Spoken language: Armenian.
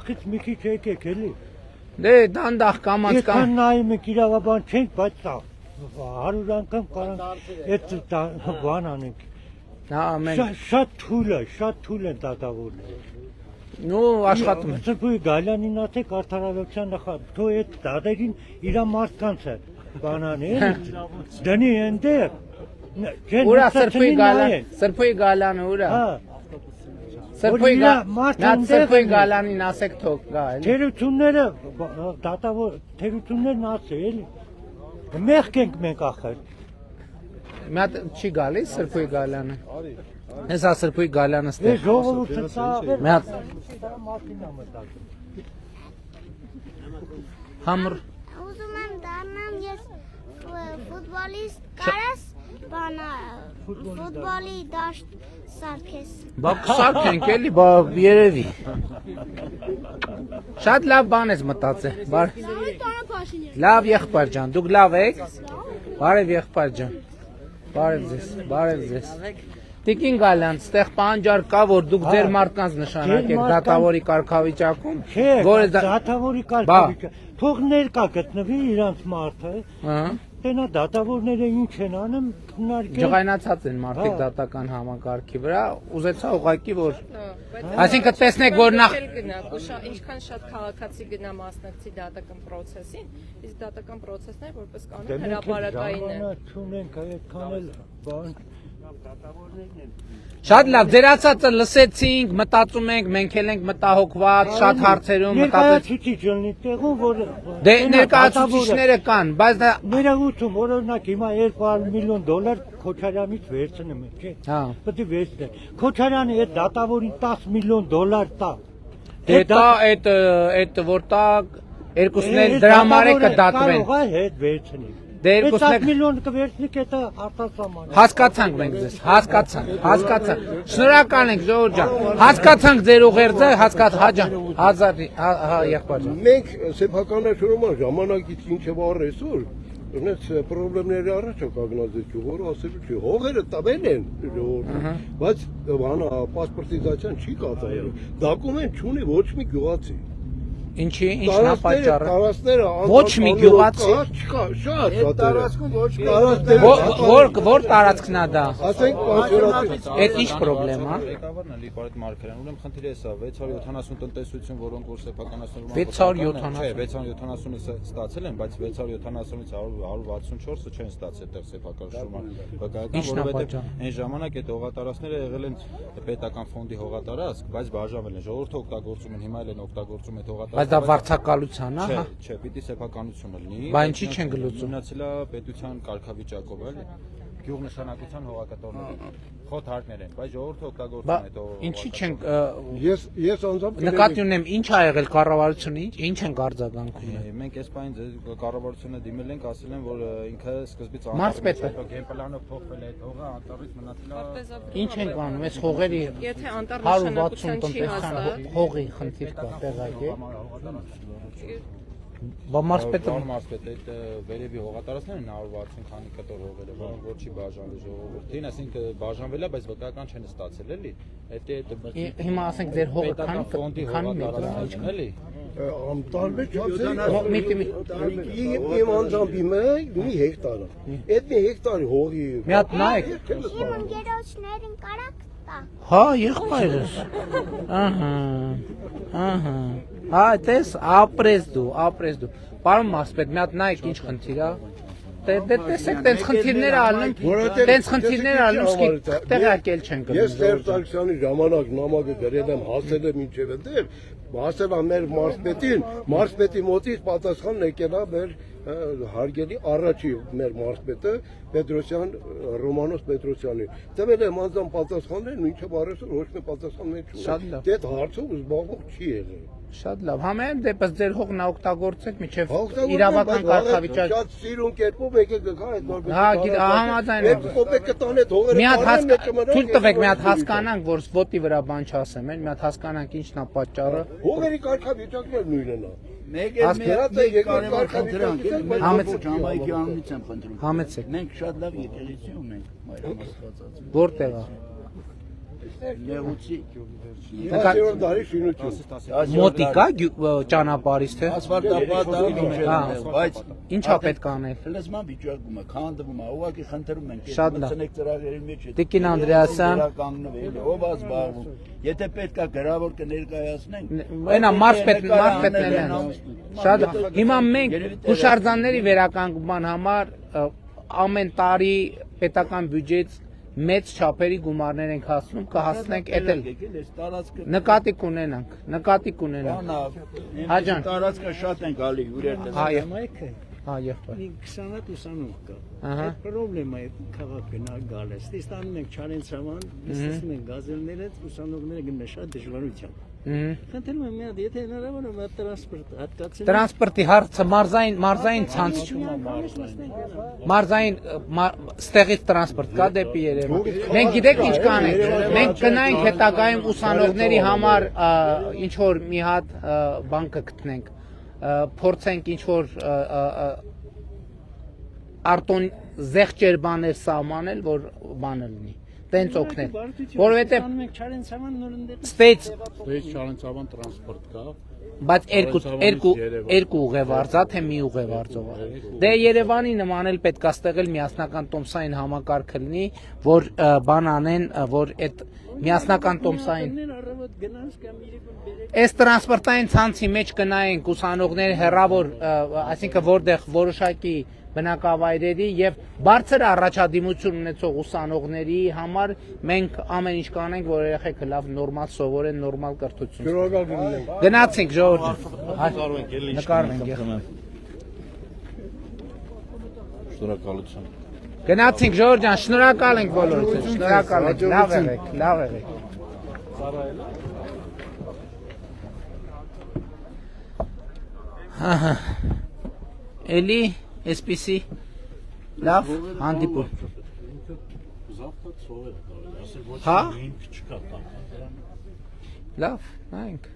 Նախից մի քիչ եկեք էլի։ Դե դանդաղ կամած կամ։ Եկան նայում եք իրավաբան չենք, բայց 100 անգամ կարանք այդ բան անենք։ Հա, մենք Շատ թույլ են դատավորները։ նու աշխատում են։ Սրբույի Գալյանին ասեք արդարավերջան նախարար, թո այդ դատերին իր մարդկանց է բանանի, դնի ընդեղ։ Ուրա Սրբույի Գալյանը ուրա։ Հա։ Սրբույի Գալյանին ասեք թող գա, էլի։ Թերությունները դատավոր թերություններն ասել, էլի։ Մեղք ենք մենք ախր։ Մի հատ չի գալիս Սրբույի Գալյանը։ Հեսա Սրբույի Գալյանը ստեղ։ Ես ժողովուրդը ծաղեր։ Մի հատ Համր Ուզում եմ դառնամ ես ֆուտբոլիստ, կարաս բանա ֆուտբոլի դաշտ սարքես։ Բա սարքենք էլի, բա երևի։ Շատ լավ բան ես մտածել։ Լավ եղբայր ջան, դուք լավ եք։ Բարև եղբայր ջան։ Բարև ձեզ։ Տիկին Գալյան, ստեղ պանջար կա, որ դուք ձեր մարդկանց նշանակեք դատավորի կարգավիճակում, որ դատավորի կարգավիճակ։ Թող ներկա գտնվի իրանց մարդը։ Տենա դատավորները ինչ են անում, քննարկել։ Ջղայնացած են մարդիկ դատական համակարգի վրա, ուզեցա ուղղակի որ այսինքն տեսնեք որ նախ ինչքան շատ քաղաքացի գնա մասնակցի դատական process-ին, իսկ դատական process-ն է որպես կանոն հրապարակային է։ Չունենք այդքան էլ բան։ Շատ լավ, ձեր ասածը լսեցինք, մտածում ենք, մենք էլ ենք մտահոգված, շատ հարցերում մտածեցինք։ Ներկայացուցիչ լինի տեղում, որ դե ներկայացուցիչները կան, բայց դա ներողություն, օրինակ հիմա 200 միլիոն դոլար Քոչարյանից վերցնում են, չէ՞։ Հա։ Պետք է վերցնել։ Քոչարյանը այդ դատավորին 10 միլիոն դոլար տա։ Դե տա այդ որ տա երկուսներ դրա համար է կդատվեն։ Կարող է հետ վերցնել։ Դե 10 միլիոն կվերցնի դա արտասահման։ Հասկացանք մենք ձեզ, հասկացանք։ Շնորհակալ ենք Ժողովուրդ ջան։ Հասկացանք ձեր ուղերձը, հա ջան, հա եղբայր ջան։ Մենք սեփականաշնորհման ժամանակից ինչ է վառ այսօր, ունես խնդիրների առաջ կանգնած որ ասելու չի, հողերը տվել են ժողովուրդը, բայց բանա պասպորտիզացիան չի կատարել։ Դոկումենտ չունի ոչ մի գյուղացի։ Ինչի, ինչն է պատճառը։ Տարածքները Ոչ մի գյուղացի։ Չկա, շատ տարածքում ոչ մի Որ տարածքն է դա։ ասենք պասպորտի։ Այդ ինչ խնդրեմ է։ Ղեկավարն է Լիպարետ Մարգարյան, ուրեմն խնդիրը սա 670 տնտեսություն, որոնք որ սեփականացնելու 670-ը ստացել են, բայց 670-ից 164-ը չեն ստացել այդտեղ սեփականաշնորհման վկայական, Ինչն է որովհետև պատճառը։ այն ժամանակ այդ հողատարածքները եղել են պետական ֆոնդի հողատարածք, բայց բաժանվել են, ժողովուրդը օգտագործում են, հիմա էլ են օգտագործում այդ հողատարածքը։ Բայց դա վարձակալության է, հա։ Չէ, պիտի սեփականությունը լինի։ Բա ինչի չեն գլուծում։ Մնացել է պետության կարգավիճակով, էլի։ Գյուղնշանակության հողակտորները խոթարքներ են, բայց ժողովուրդը օգտագործում է այդ հողը։ Ինչի չեն Ես անձամբ նկատի ունեմ ինչ ա եղել կառավարությունը, ինչ են արձագանքում։ Մենք այս պայն կառավարությունը դիմել ենք, ասել են, որ ինքը սկզբից Մարզպետը գեմպլանով փոխվել է այդ հողը, անտառից մնացել է։ ինչ են կանում, այս հողերի Եթե անտառ 160 նշանակության չի տնտեսական հաստատ, հողի խնդիր կա տեղակ է։ Բա մարզպետը Մարզպետը այդ վերևի հողատարածքներն 160 քանի կտոր հողեր է, որոնք որ չի բաժանվել ժողովրդին, ասինքն բաժանվել է, բայց վկայական չեն ստացել, էլի։ հիմա ասենք ձեր հողը ֆոնդի քանի հողատարածքն էլի։ տարբեր չափսերի մի իմ անձամբի մի հեկտար է։ Այդ մի հեկտարի հողի մի հատ նայեք։ Իմ ընկերոջներին կարաք տա։ Հա, եղբայրս։ Հա, տես, ապրես դու։ Պարոն մարզպետ, մի հատ նայեք ինչ խնդիր է։ Դե տեսեք, տենց խնդիրները ալնում, տեղակել չեն գնում։ Ես Սերժ Սարգսյանի ժամանակ նամակը գրել եմ, հասել եմ ինչև այնտեղ, հասել եմ մեր մարզպետին, մարզպետի մոտից պատասխանն եկել է մեր հարգելի առաջի մեր մարզպետը Պետրոսյան Ռոմանոս Պետրոսյանի։ Տվել եմ անձամբ պատասխաններն, ինչը բարեսը ոչ մի պատասխան չունի։ Դե այդ հարցով զբաղվող չի եղել։ Շատ լավ, համեն դեպս ձեր հողն օգտագործեք միջև իրավական կարգավիճակ։ Շատ սիրուն կերպով եկեք գա այդ նոր։ Հա, համաձայն եմ։ Մի հատ թույլ տվեք, մի հատ հասկանանք, որ սպոտի վրա բան չասեմ, մի հատ հասկանանք ինչն է պատճառը։ Հողերի կարգավիճակն էլ նույնն է։ Մեկ Համեցեք։ Մենք շատ լավ եկեղեցի ունենք, մայրամասվածած։ Որտեղ է։ Նեղուցի։ 10-րդ դարի շինություն։ Մոտիկա ճանապարհից թե։ Ասֆալտապատը բայց Ինչա պետք է անել։ լեզման վիճակում է, քանդվում է, ուղղակի խնդրում ենք Շատ լավ։ մտցնեք ծրագրերի մեջ։ Տիկին Անդրեասյան։ Ով է զբաղվում։ Եթե պետք է գրավոր կներկայացնենք, Այնա մարզպետներն են։ Շատ հիմա մենք հուշարձանների վերականգնման համար ամեն տարի պետական բյուջեից մեծ չափերի գումարներ ենք հասնում, կհասնենք էդ էլ նկատի կունենանք։ Հաջան։ տարածքը շատ են գալի հյուրեր Հա, եղբայր։ 20 ուսանող կա։ Ահա։ Այդ պրոբլեմա է քաղաքը նա գալիս։ Դե ստանում ենք Չարենցավան, ստանում ենք գազելները, ուսանողները գնում են շատ դժվարությամբ։ Խնդրում եմ մի հատ, եթե հնարավոր է, մի տրանսպորտ հատկացնի։ Տրանսպորտի հարցը մարզային ցանց մարզային ստեղից տրանսպորտ կա դեպի Երևան։ Մենք գիտեք ինչ կանենք։ Մենք կնայենք հետագայում ուսանողների համար ինչ որ մի հատ բան կգտնենք։ Փորձենք ինչ որ արտոն զեղչեր բաներ սահմանել, որ բանը լինի։ Տենց օգնել։ Որովհետև Չարենցավան նորընդեր ստեյց Չարենցավան տրանսպորտ կա։ բայց երկու ուղևարձա թե մի ուղևարձով։ Դե Երևանի նման էլ պետք է ստեղել միասնական տոմսային համակարգը լինի, որ բան անեն, որ այդ միասնական տոմսային այս տրանսպորտային ցանցի մեջ կնայենք ուսանողներ հեռավոր, այսինքն որտեղ որոշակի բնակավայրերի եւ բարձր առաջադիմություն ունեցող ուսանողների համար մենք ամեն ինչ կանենք, որ երեխեքը լավ նորմալ սովորեն, նորմալ կրթություն։ Գնացինք ժողովուրդ։ Նկարվենք։ Շնորհակալություն։ Գնացինք ժողովուրդ ջան, շնորհակալ ենք բոլորիդ։ Շնորհակալ ենք։ Լավ եղեք։ Ահա։ Էլի Այսպիսի լավ հանդիպում։ Հա։ Լավ, նայենք։